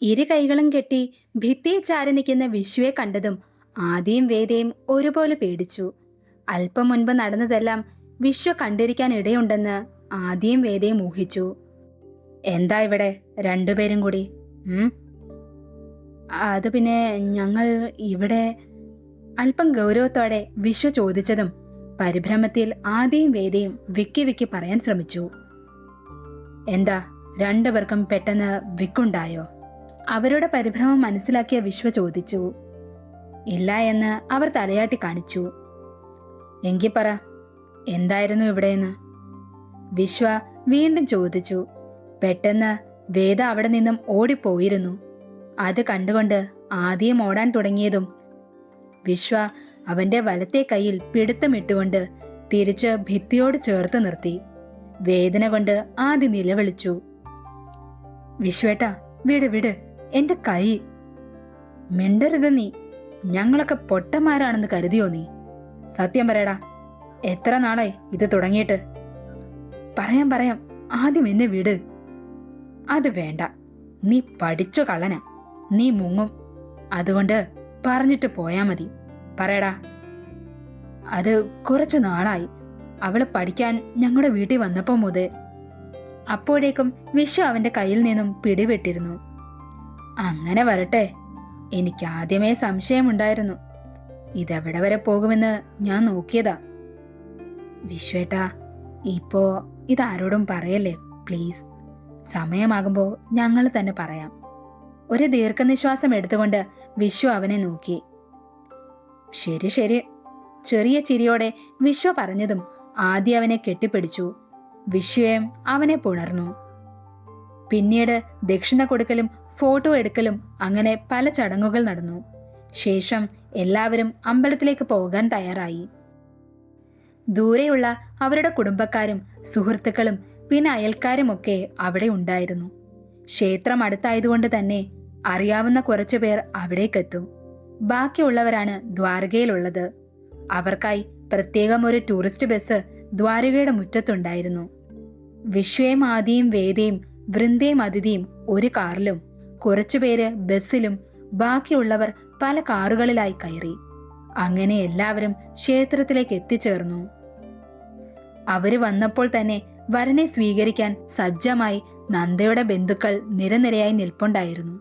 ഇരു കൈകളും കെട്ടി ഭിത്തിയിൽ ചാരി നിൽക്കുന്ന വിശ്വയെ കണ്ടതും ആദിയും വേദയും ഒരുപോലെ പേടിച്ചു. അല്പം മുൻപ് നടന്നതെല്ലാം വിശ്വ കണ്ടിരിക്കാൻ ഇടയുണ്ടെന്ന് ആദിയും വേദയും ഊഹിച്ചു. എന്താ ഇവിടെ രണ്ടുപേരും കൂടി? അത് പിന്നെ ഞങ്ങൾ ഇവിടെ, അല്പം ഗൗരവത്തോടെ വിശ്വ ചോദിച്ചതും പരിഭ്രമത്തിൽ ആദിയും വേദയും വിക്കി വിക്കി പറയാൻ ശ്രമിച്ചു. എന്താ രണ്ടുപേർക്കും പെട്ടെന്ന് വിക്കുണ്ടായോ? അവരുടെ പരിഭ്രമം മനസ്സിലാക്കിയ വിശ്വ ചോദിച്ചു. ഇല്ല എന്ന് അവർ തലയാട്ടി കാണിച്ചു. എങ്കി പറ, എന്തായിരുന്നു ഇവിടെയെന്ന് വിശ്വ വീണ്ടും ചോദിച്ചു. പെട്ടെന്ന് വേദ അവിടെ നിന്നും ഓടിപ്പോയിരുന്നു. അത് കണ്ടുകൊണ്ട് ആദ്യം ഓടാൻ തുടങ്ങിയതും വിശ്വ അവന്റെ വലത്തെ കൈയിൽ പിടുത്തമിട്ടുകൊണ്ട് തിരിച്ച് ഭിത്തിയോട് ചേർത്ത് നിർത്തി. വേദന കൊണ്ട് ആദ്യം നിലവിളിച്ചു. വിശ്വേട്ടാ, വിട് വിട്, എന്റെ കൈ. മിണ്ടരുത് നീ. ഞങ്ങളൊക്കെ പൊട്ടന്മാരാണെന്ന് കരുതിയോ നീ? സത്യം പറയടാ, എത്ര നാളായി ഇത് തുടങ്ങിയിട്ട്? പറയാം, ആദ്യം എന്നെ വിട്. അത് വേണ്ട, നീ പഠിച്ചു കള്ളനാ, നീ മുങ്ങും. അതുകൊണ്ട് പറഞ്ഞിട്ട് പോയാ മതി. പറയടാ. അത് കുറച്ചു നാളായി. അവള് പഠിക്കാൻ ഞങ്ങളുടെ വീട്ടിൽ വന്നപ്പോ മുതൽ. അപ്പോഴേക്കും വിശ്വ അവന്റെ കയ്യിൽ നിന്നും പിടിവിട്ടിരുന്നു. അങ്ങനെ വരട്ടെ, എനിക്ക് ആദ്യമേ സംശയമുണ്ടായിരുന്നു. ഇതെവിടെ വരെ പോകുമെന്ന് ഞാൻ നോക്കിയതാ. വിശ്വേട്ടാ, ഇപ്പോ ഇതാരോടും പറയല്ലേ പ്ലീസ്. സമയമാകുമ്പോ ഞങ്ങൾ തന്നെ പറയാം. ഒരു ദീർഘനിശ്വാസം എടുത്തുകൊണ്ട് വിശ്വ അവനെ നോക്കി. ശരി ശരി, ചെറിയ ചിരിയോടെ വിശ്വ പറഞ്ഞതും ആദ്യം അവനെ കെട്ടിപ്പിടിച്ചു. വിശ്വയും അവനെ പുണർന്നു. പിന്നീട് ദക്ഷിണ കൊടുക്കലും ഫോട്ടോ എടുക്കലും അങ്ങനെ പല ചടങ്ങുകൾ നടന്നു. ശേഷം എല്ലാവരും അമ്പലത്തിലേക്ക് പോകാൻ തയ്യാറായി. ദൂരെയുള്ള അവരുടെ കുടുംബക്കാരും സുഹൃത്തുക്കളും പിന്നെ അയൽക്കാരുമൊക്കെ അവിടെ ഉണ്ടായിരുന്നു. ക്ഷേത്രം അടുത്തായതുകൊണ്ട് തന്നെ അറിയാവുന്ന കുറച്ചു പേർ അവിടേക്കെത്തും. ബാക്കിയുള്ളവരാണ് ദ്വാരകയിലുള്ളത്. അവർക്കായി പ്രത്യേകം ഒരു ടൂറിസ്റ്റ് ബസ് ദ്വാരകയുടെ മുറ്റത്തുണ്ടായിരുന്നു. വിശ്വയും ആദിയും വേദയും വൃന്ദയും അതിഥിയും ഒരു കാറിലും കുറച്ചുപേര് ബസ്സിലും ബാക്കിയുള്ളവർ പല കാറുകളിലായി കയറി. അങ്ങനെ എല്ലാവരും ക്ഷേത്രത്തിലേക്ക് എത്തിച്ചേർന്നു. അവര് വന്നപ്പോൾ തന്നെ വരനെ സ്വീകരിക്കാൻ സജ്ജമായി നന്ദയുടെ ബന്ധുക്കൾ നിരനിരയായി നിൽപ്പുണ്ടായിരുന്നു.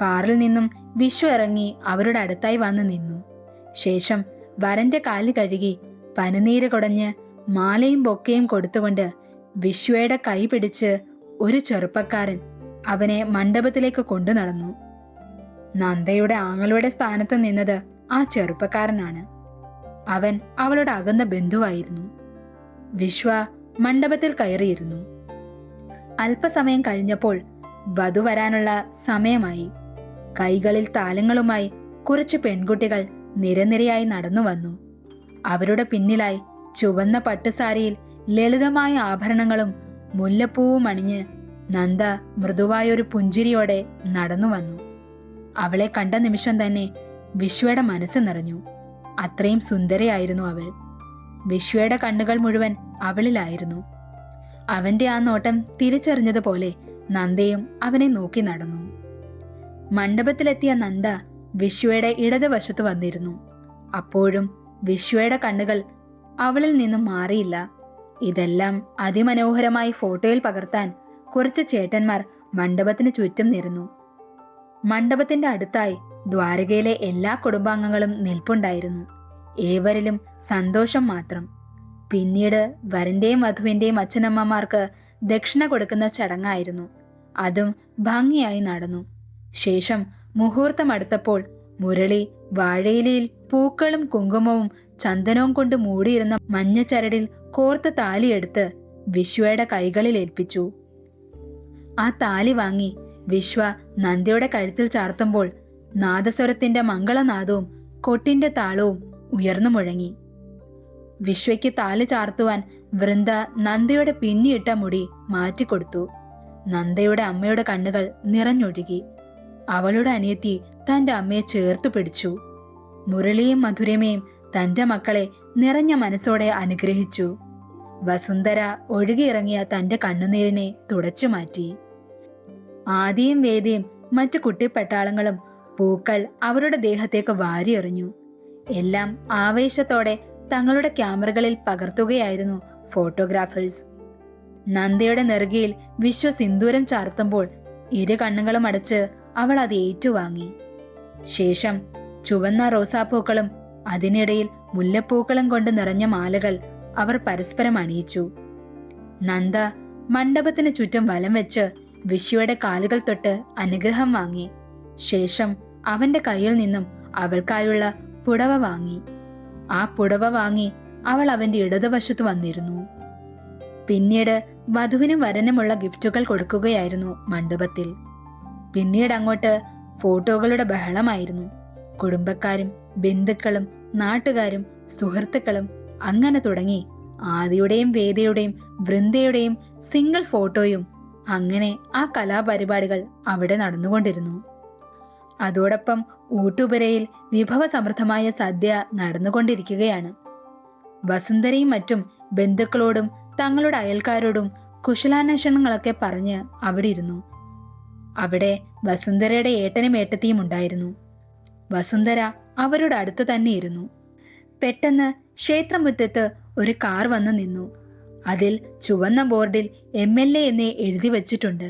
കാറിൽ നിന്നും വിശ്വ ഇറങ്ങി അവരുടെ അടുത്തായി വന്ന് നിന്നു. ശേഷം വരന്റെ കാല് കഴുകി പനിനീര് കുടഞ്ഞ് മാലയും ബൊക്കയും കൊടുത്തുകൊണ്ട് വിശ്വയുടെ കൈ പിടിച്ച് ഒരു ചെറുപ്പക്കാരൻ അവനെ മണ്ഡപത്തിലേക്ക് കൊണ്ടു നടന്നു. നന്ദയുടെ ആങ്ങളുടെ സ്ഥാനത്ത് നിന്നത് ആ ചെറുപ്പക്കാരനാണ്. അവൻ അവളുടെ അകന്ന ബന്ധുവായിരുന്നു. വിശ്വ മണ്ഡപത്തിൽ കയറിയിരുന്നു. അല്പസമയം കഴിഞ്ഞപ്പോൾ വധു വരാനുള്ള സമയമായി. കൈകളിൽ താലങ്ങളുമായി കുറച്ച് പെൺകുട്ടികൾ നിരനിരയായി നടന്നു വന്നു. അവരുടെ പിന്നിലായി ചുവന്ന പട്ടുസാരിയിൽ ലളിതമായ ആഭരണങ്ങളും മുല്ലപ്പൂവും അണിഞ്ഞ് നന്ദ മൃദുവായൊരു പുഞ്ചിരിയോടെ നടന്നു വന്നു. അവളെ കണ്ട നിമിഷം തന്നെ വിശ്വയുടെ മനസ്സ് നിറഞ്ഞു. അത്രയും സുന്ദരയായിരുന്നു അവൾ. വിശ്വയുടെ കണ്ണുകൾ മുഴുവൻ അവളിലായിരുന്നു. അവന്റെ ആ നോട്ടം തിരിച്ചറിഞ്ഞതുപോലെ നന്ദയും അവനെ നോക്കി നടന്നു. മണ്ഡപത്തിലെത്തിയ നന്ദ വിശ്വയുടെ ഇടതുവശത്ത് വന്നിരുന്നു. അപ്പോഴും വിശ്വയുടെ കണ്ണുകൾ അവളിൽ നിന്നും മാറിയില്ല. ഇതെല്ലാം അതിമനോഹരമായി ഫോട്ടോയിൽ പകർത്താൻ കുറച്ച് ചേട്ടന്മാർ മണ്ഡപത്തിന് ചുറ്റും നിരന്നു. മണ്ഡപത്തിന്റെ അടുത്തായി ദ്വാരകയിലെ എല്ലാ കുടുംബാംഗങ്ങളും നിൽപ്പുണ്ടായിരുന്നു. ഏവരിലും സന്തോഷം മാത്രം. പിന്നീട് വരന്റെയും വധുവിന്റെയും അച്ഛനമ്മമാർക്ക് ദക്ഷിണ കൊടുക്കുന്ന ചടങ്ങായിരുന്നു. അതും ഭംഗിയായി നടന്നു. ശേഷം മുഹൂർത്തം അടുത്തപ്പോൾ മുരളി വാഴയിലയിൽ പൂക്കളും കുങ്കുമവും ചന്ദനവും കൊണ്ട് മൂടിയിരുന്ന മഞ്ഞച്ചരടിൽ കോർത്ത താലിയെടുത്ത് വിശ്വയുടെ കൈകളിൽ ഏൽപ്പിച്ചു. ആ താലി വാങ്ങി വിശ്വ നന്ദിയുടെ കഴുത്തിൽ ചാർത്തുമ്പോൾ നാദസ്വരത്തിന്റെ മംഗളനാദവും കൊട്ടിന്റെ താളവും ഉയർന്നു മുഴങ്ങി. വിശ്വയ്ക്ക് താലി ചാർത്തുവാൻ വൃന്ദ നന്ദയുടെ പിന്നിയിട്ട മുടി മാറ്റിക്കൊടുത്തു. നന്ദയുടെ അമ്മയുടെ കണ്ണുകൾ നിറഞ്ഞൊഴുകി. അവളുടെ അനിയത്തി തന്റെ അമ്മയെ ചേർത്തു പിടിച്ചു. മുരളിയും മധുരമയും തന്റെ മക്കളെ നിറഞ്ഞ മനസ്സോടെ അനുഗ്രഹിച്ചു. വസുന്ധര ഒഴുകിയിറങ്ങിയ തന്റെ കണ്ണുനീരിനെ തുടച്ചു മാറ്റി. ആദിയും വേദിയും മറ്റു കുട്ടിപ്പട്ടാളങ്ങളും പൂക്കൾ അവരുടെ ദേഹത്തേക്ക് വാരിയെറിഞ്ഞു. എല്ലാം ആവേശത്തോടെ തങ്ങളുടെ ക്യാമറകളിൽ പകർത്തുകയായിരുന്നു ഫോട്ടോഗ്രാഫേഴ്സ്. നന്ദയുടെ നെറുകയിൽ വിശ്വ സിന്ദൂരം ചാർത്തുമ്പോൾ ഇരു കണ്ണുകളും അടച്ച് അവൾ അത് ഏറ്റുവാങ്ങി. ശേഷം ചുവന്ന റോസാപ്പൂക്കളും അതിനിടയിൽ മുല്ലപ്പൂക്കളും കൊണ്ട് നിറഞ്ഞ മാലകൾ അവർ പരസ്പരം അണിയിച്ചു. നന്ദ മണ്ഡപത്തിന് ചുറ്റും വലം വെച്ച് വിശ്വയുടെ കാലുകൾ തൊട്ട് അനുഗ്രഹം വാങ്ങി. ശേഷം അവന്റെ കയ്യിൽ നിന്നും അവൾക്കായുള്ള പുടവ വാങ്ങി. ആ പുടവ വാങ്ങി അവൾ അവന്റെ ഇടതുവശത്ത് വന്നിരുന്നു. പിന്നീട് വധുവിനും വരനുമുള്ള ഗിഫ്റ്റുകൾ കൊടുക്കുകയായിരുന്നു മണ്ഡപത്തിൽ. പിന്നീട് അങ്ങോട്ട് ഫോട്ടോകളുടെ ബഹളമായിരുന്നു. കുടുംബക്കാരും ബന്ധുക്കളും നാട്ടുകാരും സുഹൃത്തുക്കളും അങ്ങനെ തുടങ്ങി ആദിയുടെയും വേദയുടെയും വൃന്ദയുടെയും സിംഗിൾ ഫോട്ടോയും അങ്ങനെ ആ കലാപരിപാടികൾ അവിടെ നടന്നുകൊണ്ടിരുന്നു. അതോടൊപ്പം ഊട്ടുപുരയിൽ വിഭവസമൃദ്ധമായ സദ്യ നടന്നുകൊണ്ടിരിക്കുകയാണ്. വസുന്ധരയും മറ്റും ബന്ധുക്കളോടും തങ്ങളുടെ അയൽക്കാരോടും കുശലാന്വേഷണങ്ങളൊക്കെ പറഞ്ഞ് അവിടെ ഇരുന്നു. അവിടെ വസുന്ധരയുടെ ഏട്ടനും ഏട്ടത്തിയും ഉണ്ടായിരുന്നു. വസുന്ധര അവരുടെ അടുത്ത് തന്നെ ഇരുന്നു. പെട്ടെന്ന് ക്ഷേത്രമുറ്റത്ത് ഒരു കാർ വന്നു നിന്നു. അതിൽ ചുവന്ന ബോർഡിൽ MLA എന്ന് എഴുതി വച്ചിട്ടുണ്ട്.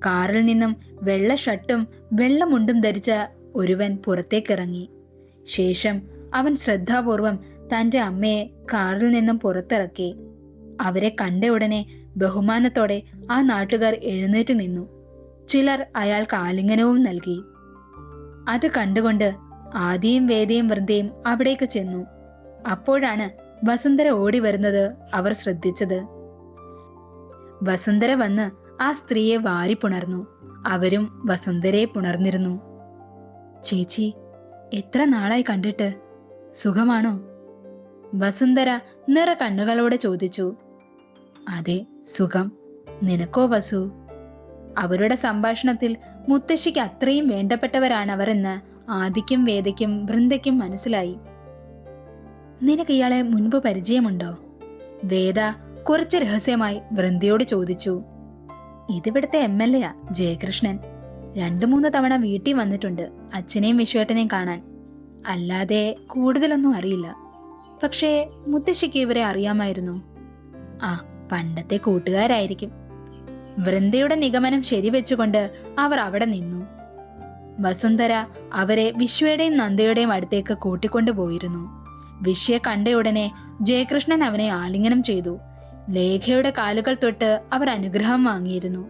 കാറിൽ നിന്നും വെള്ള ഷർട്ടും വെള്ള മുണ്ടും ധരിച്ച ഒരുവൻ പുറത്തേക്കിറങ്ങി. ശേഷം അവൻ ശ്രദ്ധാപൂർവം തൻ്റെ അമ്മയെ കാറിൽ നിന്നും പുറത്തിറക്കി. അവരെ കണ്ട ഉടനെ ബഹുമാനത്തോടെ ആ നാട്ടുകാർ എഴുന്നേറ്റ് നിന്നു. ചിലർ അയാൾക്ക് ആലിംഗനവും നൽകി. അത് കണ്ടുകൊണ്ട് ആദിയും വേദയും വൃന്ദയും അവിടേക്ക് ചെന്നു. അപ്പോഴാണ് വസുന്ധര ഓടി വരുന്നത് അവർ ശ്രദ്ധിച്ചത്. വസുന്ധര വന്ന് ആ സ്ത്രീയെ വാരി പുണർന്നു. അവരും വസുന്ധരയെ പുണർന്നിരുന്നു. ചേച്ചി, എത്ര നാളായി കണ്ടിട്ട്, സുഖമാണോ? വസുന്ധര നിറ കണ്ണുകളോടെ ചോദിച്ചു. അതെ, സുഖം. നിനക്കോ വസു? അവരുടെ സംഭാഷണത്തിൽ മുത്തശ്ശിക്ക് അത്രയും വേണ്ടപ്പെട്ടവരാണ് അവർ എന്ന് ആദിക്കും വേദയ്ക്കും വൃന്ദയ്ക്കും മനസ്സിലായി. നിനക്ക് ഇയാളെ മുൻപ് പരിചയമുണ്ടോ? വേദ കുറച്ച് രഹസ്യമായി വൃന്ദയോട് ചോദിച്ചു. ഇതിവിടുത്തെ MLA ജയകൃഷ്ണൻ. 2-3 തവണ വീട്ടിൽ വന്നിട്ടുണ്ട് അച്ഛനെയും വിശ്വേട്ടനെയും കാണാൻ. അല്ലാതെ കൂടുതലൊന്നും അറിയില്ല. പക്ഷേ മുത്തശ്ശിക്ക് ഇവരെ അറിയാമായിരുന്നു. ആ, പണ്ടത്തെ കൂട്ടുകാരായിരിക്കും. വൃന്ദയുടെ നിഗമനം ശരിവെച്ചുകൊണ്ട് അവർ അവിടെ നിന്നു. വസുന്ധര അവരെ വിശ്വയുടെയും നന്ദയുടെയും അടുത്തേക്ക് കൂട്ടിക്കൊണ്ടുപോയിരുന്നു. വിശ്വയെ കണ്ടയുടനെ ജയകൃഷ്ണൻ അവനെ ആലിംഗനം ചെയ്തു. ലേഖയുടെ കാലുകൾ തൊട്ട് അവർ അനുഗ്രഹം വാങ്ങിയിരുന്നു.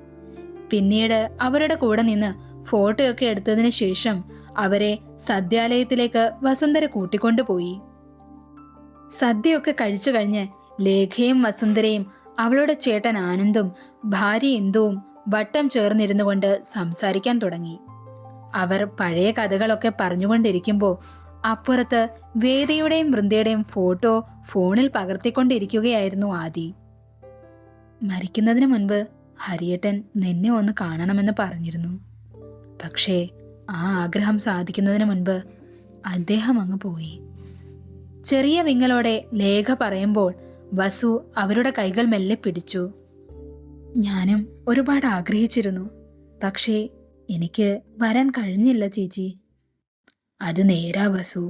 പിന്നീട് അവരുടെ കൂടെ നിന്ന് ഫോട്ടോയൊക്കെ എടുത്തതിന് ശേഷം അവരെ സദ്യാലയത്തിലേക്ക് വസുന്ധര കൂട്ടിക്കൊണ്ടുപോയി. സദ്യയൊക്കെ കഴിച്ചു കഴിഞ്ഞ് ലേഖയും വസുന്ധരയും അവളുടെ ചേട്ടൻ ആനന്ദും ഭാര്യ ഇന്ദുവും വട്ടം ചേർന്നിരുന്നു കൊണ്ട് സംസാരിക്കാൻ തുടങ്ങി. അവർ പഴയ കഥകളൊക്കെ പറഞ്ഞുകൊണ്ടിരിക്കുമ്പോൾ അപ്പുറത്ത് വേദയുടെയും വൃന്ദയുടെയും ഫോട്ടോ ഫോണിൽ പകർത്തിക്കൊണ്ടിരിക്കുകയായിരുന്നു ആദി. മരിക്കുന്നതിന് മുൻപ് ഹരിയേട്ടൻ നിന്നെ ഒന്ന് കാണണമെന്ന് പറഞ്ഞിരുന്നു. പക്ഷേ ആ ആഗ്രഹം സാധിക്കുന്നതിന് മുൻപ് അദ്ദേഹം അങ്ങ് പോയി. ചെറിയ വിങ്ങലോടെ ലേഖ പറയുമ്പോൾ വസു അവരുടെ കൈകൾ മെല്ലെ പിടിച്ചു. ഞാനും ഒരുപാട് ആഗ്രഹിച്ചിരുന്നു. പക്ഷേ എനിക്ക് വരാൻ കഴിഞ്ഞില്ല ചേച്ചി. അത് നേരാ വസു.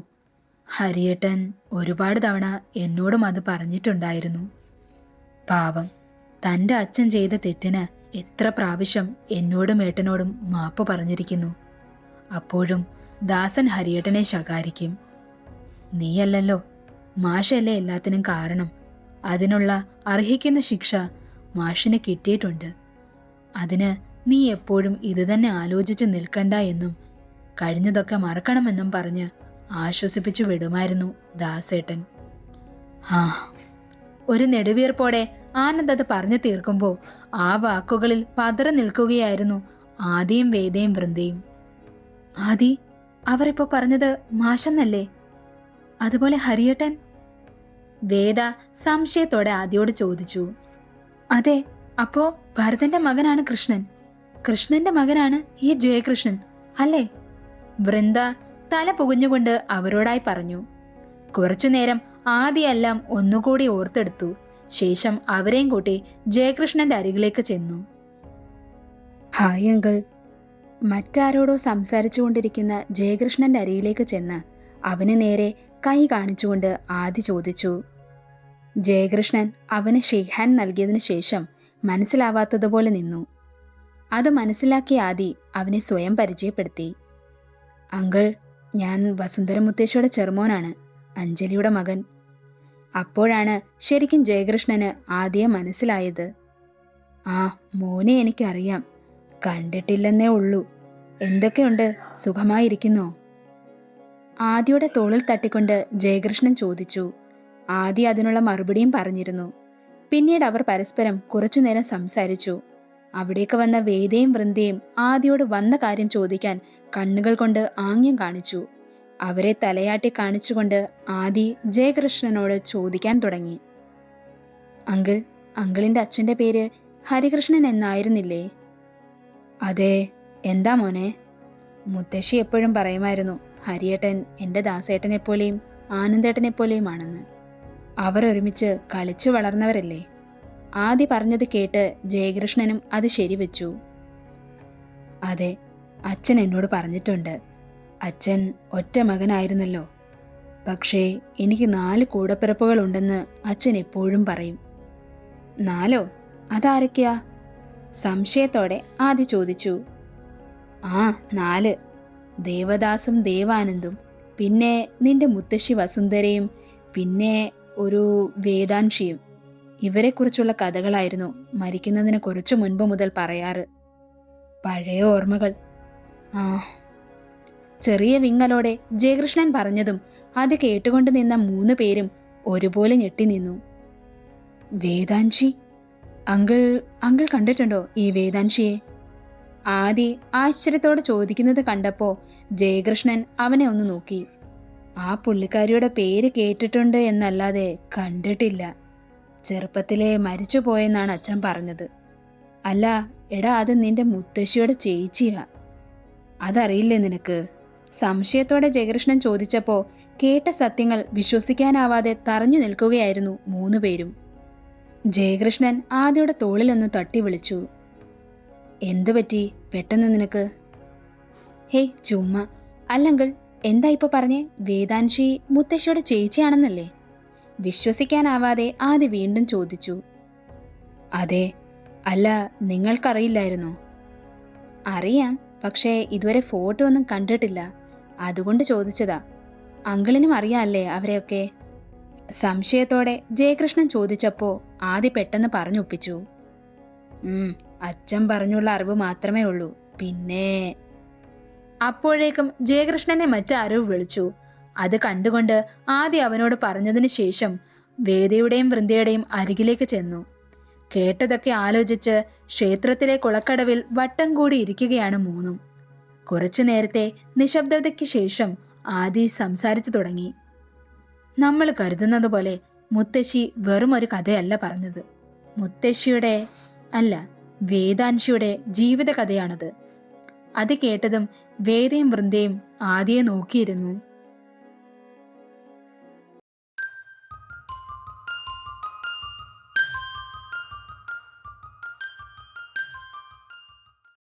ഹരിയേട്ടൻ ഒരുപാട് തവണ എന്നോടും അത് പറഞ്ഞിട്ടുണ്ടായിരുന്നു. പാവം, തൻ്റെ അച്ഛൻ ചെയ്ത തെറ്റിന് എത്ര പ്രാവശ്യം എന്നോടും ഏട്ടനോടും മാപ്പ് പറഞ്ഞിരിക്കുന്നു. അപ്പോഴും ദാസൻ ഹരിയേട്ടനെ ശകാരിക്കും. നീയല്ലല്ലോ, മാഷല്ലേ എല്ലാത്തിനും കാരണം. അതിനുള്ള അർഹിക്കുന്ന ശിക്ഷ മാഷിന് കിട്ടിയിട്ടുണ്ട്. അതിന് നീ എപ്പോഴും ഇതുതന്നെ ആലോചിച്ച് നിൽക്കണ്ട എന്നും കഴിഞ്ഞതൊക്കെ മറക്കണമെന്നും പറഞ്ഞ് ആശ്വസിപ്പിച്ചു വിടുമായിരുന്നു ദാസേട്ടൻ. ആ, ഒരു നെടുവീർപ്പോടെ ആനന്ദ് അത് പറഞ്ഞു തീർക്കുമ്പോൾ ആ വാക്കുകളിൽ പതറി നിൽക്കുകയായിരുന്നു ആദിയും വേദയും വൃന്ദയും. ആദി, അവരിപ്പോ പറഞ്ഞത് മാഷെന്നല്ലേ? അതുപോലെ ഹരിയേട്ടൻ? വേദ സംശയത്തോടെ ആദിയോട് ചോദിച്ചു. അതെ, അപ്പോ ഭരതന്റെ മകനാണ് കൃഷ്ണൻ. കൃഷ്ണന്റെ മകനാണ് ഈ ജയകൃഷ്ണൻ അല്ലേ? വൃന്ദ തല പുകഞ്ഞുകൊണ്ട് അവരോടായി പറഞ്ഞു. കുറച്ചുനേരം ആദിയെല്ലാം ഒന്നുകൂടി ഓർത്തെടുത്തു. ശേഷം അവരെയും കൂട്ടി ജയകൃഷ്ണന്റെ അരികിലേക്ക് ചെന്നു. Hi uncle. മറ്റാരോടോ സംസാരിച്ചുകൊണ്ടിരിക്കുന്ന ജയകൃഷ്ണന്റെ അരിയിലേക്ക് ചെന്ന് അവന് നേരെ കൈ കാണിച്ചുകൊണ്ട് ആദി ചോദിച്ചു. ജയകൃഷ്ണൻ അവന് ഷേക്ക് ഹാൻഡ് നൽകിയതിനു ശേഷം മനസ്സിലാവാത്തതുപോലെ നിന്നു. അത് മനസ്സിലാക്കിയ ആദി അവനെ സ്വയം പരിചയപ്പെടുത്തി. അങ്കിൾ, ഞാൻ വസുന്ധര മുത്തശ്ശിയുടെ ചെറുമോനാണ്, അഞ്ജലിയുടെ മകൻ. അപ്പോഴാണ് ശരിക്കും ജയകൃഷ്ണന് ആദിയെ മനസ്സിലായത്. ആ, മോനെ എനിക്കറിയാം, കണ്ടിട്ടില്ലെന്നേ ഉള്ളൂ. എന്തൊക്കെയുണ്ട്, സുഖമായിരിക്കുന്നോ? ആദിയുടെ തോളിൽ തട്ടിക്കൊണ്ട് ജയകൃഷ്ണൻ ചോദിച്ചു. ആദി അതിനുള്ള മറുപടിയും പറഞ്ഞിരുന്നു. പിന്നീട് അവർ പരസ്പരം കുറച്ചുനേരം സംസാരിച്ചു. അവിടേക്ക് വന്ന വേദയും വൃന്ദയും ആദിയോട് വന്ന കാര്യം ചോദിക്കാൻ കണ്ണുകൾ കൊണ്ട് ആംഗ്യം കാണിച്ചു. അവരെ തലയാട്ടി കാണിച്ചുകൊണ്ട് ആദി ജയകൃഷ്ണനോട് ചോദിക്കാൻ തുടങ്ങി. അങ്കിൾ, അങ്കിളിന്റെ അച്ഛന്റെ പേര് ഹരികൃഷ്ണൻ എന്നായിരുന്നില്ലേ? അതെ. എന്താ മോനെ? മുത്തശ്ശി എപ്പോഴും പറയുമായിരുന്നു, ഹരിയേട്ടൻ എൻ്റെ ദാസേട്ടനെപ്പോലെയും ആനന്ദേട്ടനെപ്പോലെയുമാണെന്ന്. അവർ ഒരുമിച്ച് കളിച്ചു വളർന്നവരല്ലേ? ആദി പറഞ്ഞത് കേട്ട് ജയകൃഷ്ണനും അത് ശരിവെച്ചു. അതെ, അച്ഛൻ എന്നോട് പറഞ്ഞിട്ടുണ്ട്. അച്ഛൻ ഒറ്റ മകനായിരുന്നല്ലോ. പക്ഷേ എനിക്ക് 4 കൂടപ്പിറപ്പുകളുണ്ടെന്ന് അച്ഛൻ എപ്പോഴും പറയും. 4? അതാരൊക്കെയാ? സംശയത്തോടെ ആദി ചോദിച്ചു. ആ, 4. ദേവദാസും ദേവാനന്ദും, പിന്നെ നിന്റെ മുത്തശ്ശി വസുന്ധരയും, പിന്നെ ഒരു വേദാൻഷിയും. ഇവരെക്കുറിച്ചുള്ള കഥകളായിരുന്നു മരിക്കുന്നതിന് കുറച്ചു മുൻപ് മുതൽ പറയാറ്. പഴയ ഓർമ്മകൾ. ആ. ചെറിയ വിങ്ങലോടെ ജയകൃഷ്ണൻ പറഞ്ഞതും അത് കേട്ടുകൊണ്ട് നിന്ന 3 പേരും ഒരുപോലെ ഞെട്ടി നിന്നു. വേദാൻഷി? അങ്കിൾ കണ്ടിട്ടുണ്ടോ ഈ വേദാൻഷിയെ? ആദി ആശ്ചര്യത്തോടെ ചോദിക്കുന്നത് കണ്ടപ്പോ ജയകൃഷ്ണൻ അവനെ ഒന്ന് നോക്കി. ആ പുള്ളിക്കാരിയുടെ പേര് കേട്ടിട്ടുണ്ട് എന്നല്ലാതെ കണ്ടിട്ടില്ല. ചെറുപ്പത്തിലെ മരിച്ചു പോയെന്നാണ് അച്ഛൻ പറഞ്ഞത്. അല്ല എടാ, അത് നിന്റെ മുത്തശ്ശിയുടെ ചേച്ചിയാ. അതറിയില്ലേ നിനക്ക്? സംശയത്തോടെ ജയകൃഷ്ണൻ ചോദിച്ചപ്പോ കേട്ട സത്യങ്ങൾ വിശ്വസിക്കാനാവാതെ തറഞ്ഞു നിൽക്കുകയായിരുന്നു 3 പേരും. ജയകൃഷ്ണൻ ആദിയുടെ തോളിലൊന്ന് തട്ടി വിളിച്ചു. എന്തു പറ്റി പെട്ടെന്ന് നിനക്ക്? ഹേയ്, ചുമ്മാ. അല്ലെങ്കിൽ എന്താ ഇപ്പൊ പറഞ്ഞേ? വേദാൻഷി മുത്തശ്ശിയുടെ ചേച്ചിയാണെന്നല്ലേ? വിശ്വസിക്കാനാവാതെ ആദി വീണ്ടും ചോദിച്ചു. അതെ. അല്ല, നിങ്ങൾക്കറിയില്ലായിരുന്നോ? അറിയാം, പക്ഷേ ഇതുവരെ ഫോട്ടോ ഒന്നും കണ്ടിട്ടില്ല, അതുകൊണ്ട് ചോദിച്ചതാ. അങ്കിളിനും അറിയാമല്ലേ അവരെയൊക്കെ? സംശയത്തോടെ ജയകൃഷ്ണൻ ചോദിച്ചപ്പോ ആദി പെട്ടെന്ന് പറഞ്ഞൊപ്പിച്ചു. അച്ഛൻ പറഞ്ഞുള്ള അറിവ് മാത്രമേ ഉള്ളൂ. പിന്നെ അപ്പോഴേക്കും ജയകൃഷ്ണനെ മറ്റാരോ വിളിച്ചു. അത് കണ്ടുകൊണ്ട് ആദി അവനോട് പറഞ്ഞതിന് ശേഷം വേദയുടെയും വൃന്ദയുടെയും അരികിലേക്ക് ചെന്നു. കേട്ടതൊക്കെ ആലോചിച്ച് ക്ഷേത്രത്തിലെ കുളക്കടവിൽ വട്ടം കൂടി ഇരിക്കുകയാണ് 3. കുറച്ചു നേരത്തെ നിശബ്ദതയ്ക്ക് ശേഷം ആദി സംസാരിച്ചു തുടങ്ങി. നമ്മൾ കരുതുന്നത് പോലെ മുത്തശ്ശി വെറും ഒരു കഥയല്ല പറഞ്ഞത്. മുത്തശ്ശിയുടെ അല്ല, വേദാൻഷിയുടെ ജീവിത കഥയാണത്. അത് കേട്ടതും വേദയും വൃന്ദയും ആദിയെ നോക്കിയിരുന്നു.